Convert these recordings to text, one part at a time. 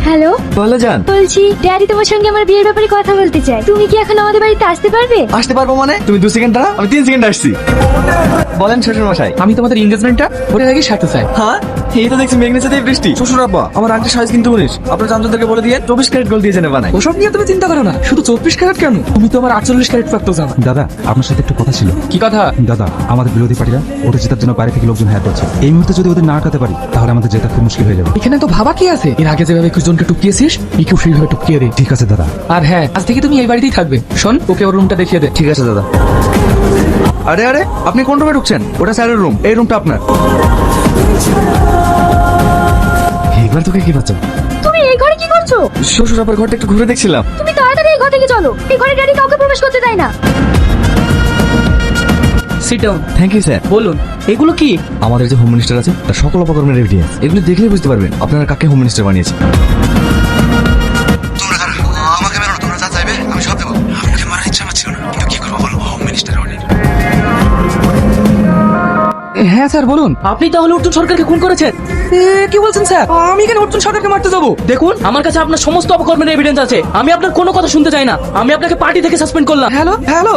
Hello, বলো জান। বলছি ড্যাডি তোমার সঙ্গে আমার বিয়ের ব্যাপারে কথা বলতে চাই। তুমি কি এখন আমাদের বাড়িতে আসতে পারবে? আসতে পারবো মানে? তুমি 2 সেকেন্ড দাঁড়াও, আমি 3 সেকেন্ড আসছি। বলেন শ্বশুর মশাই। আমি তোমাদের এনগেজমেন্টটা ওর আগে সারতে চাই। হ্যাঁ, এই তো দেখছি মেঘনা সাথে বৃষ্টি। শ্বশুর আব্বা, আমার আংটি সাইজ কিন্তু 19। আপনার জামদারকে বলে দিয়ে 24 ক্যারেট গোল্ড দিয়ে জেনে বানাই। ওসব নিয়ে তুমি চিন্তা করো না, শুধু 24 ক্যারেট কেন, তুমি তো আমার 48 ক্যারেট প্রাপ্ত জানো। দাদা, আপনার সাথে একটু কথা ছিল। কি কথা? দাদা, আমাদের বিরোধী পার্টিরা ওটা জেতার জন্য বাইরে থেকে লোকজন হ্যাঁ করছে। এই মুহূর্তে যদি ওদের না আটকাতে পারি তাহলে আমাদের জেতা খুব মুশকিল হয়ে যাবে। এখানে তো ভাবা কি আছে, এর আগে যেভাবে 21 জনকে টুকিয়েছিস একেও সেইভাবে টুকিয়ে দে। ঠিক আছে দাদা। আর হ্যাঁ, আজ থেকে তুমি এই বাড়িতেই থাকবে। শোন, ওকে ওর রুমটা দেখিয়ে দে। ঠিক আছে দাদা। আরে আরে, আপনি কোন রুমে ঢুকছেন? ওটা স্যারের রুম, এই রুমটা আপনার। এইবার তোকে কি বাচ্চা? তুমি এই ঘরে কি করছো? শ্বশুর আব্বার ঘরটা একটু ঘুরে দেখছিলাম। তুমি তাড়াতাড়ি এই ঘর থেকে চলো। এই ঘরে ড্যাডি কাউকে প্রবেশ করতে দেয় না। Sit down. Thank you sir. বলুন, এগুলো কি? আমাদের যে হোম মিনিস্টার আছে তার সকল অপকর্মের এভিডেন্স। এগুলো দেখলেই বুঝতে পারবেন আপনারা কাকে হোম মিনিস্টার বানিয়েছে। আমাকে মেরো না, তোমরা যা চাইবে আমি সব দেবো। আপনাকে মারার ইচ্ছা আমার ছিল না, কিন্তু কি করবো বলো, হোম মিনিস্টার অর্ডার। হ্যাঁ স্যার বলুন। আপনি তাহলে অর্জুন সরকারকে খুন করেছেন? কি বলছেন স্যার? আমি কেন অর্জুন সরকারকে মারতে যাবো? দেখুন, আমার কাছে আপনার সমস্ত অপকর্মের এভিডেন্স আছে। আমি আপনার কোনো কথা শুনতে চাই না। আমি আপনাকে পার্টি থেকে সাসপেন্ড করলাম। হ্যালো হ্যালো,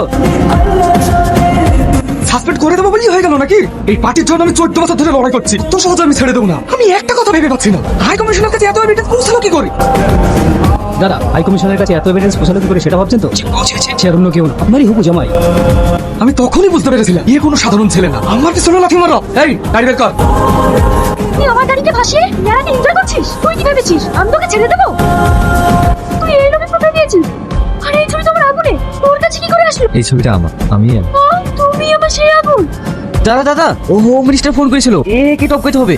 সাসপেন্ড করে দেবো বলেই হয়ে গেল নাকি? এই পার্টির জন্য আমি 14 বছর ধরে লড়াই করছি, তো সহজে আমি ছেড়ে দেবো না। আমি একটা কথা ভেবে পাচ্ছি না, হাই কমিশনের কাছে এত এভিডেন্স পৌঁছালো কি করে? দাদা, হাই কমিশনের কাছে এত এভিডেন্স পৌঁছালো কি করে সেটা ভাবছেন তো? সে আর অন্য কেউ না, আপনারই হুকু জামাই। আমি তখনই বুঝতে পেরেছিলাম এ কোনো সাধারণ ছেলে না। আমার পিছনে লাথি মারো। এই গাড়ি বের কর। তুই আমার গাড়িকে ভাসিয়ে মেলাকে এনজয় করছিস? তুই কি ভেবেছিস আমি তোকে ছেড়ে দেবো? তুই এই লোকে ফটো দিয়েছিস, আর এই ছবি তোমার আগুনে তোর কাছে কি করে আসলো? এই ছবিটা আমার, আমি ও, তুমি আমার সেই আগুন। দাদা দাদা, ও হোম মিনিস্টার ফোন করেছিল, এ কি টপকাইতে হবে।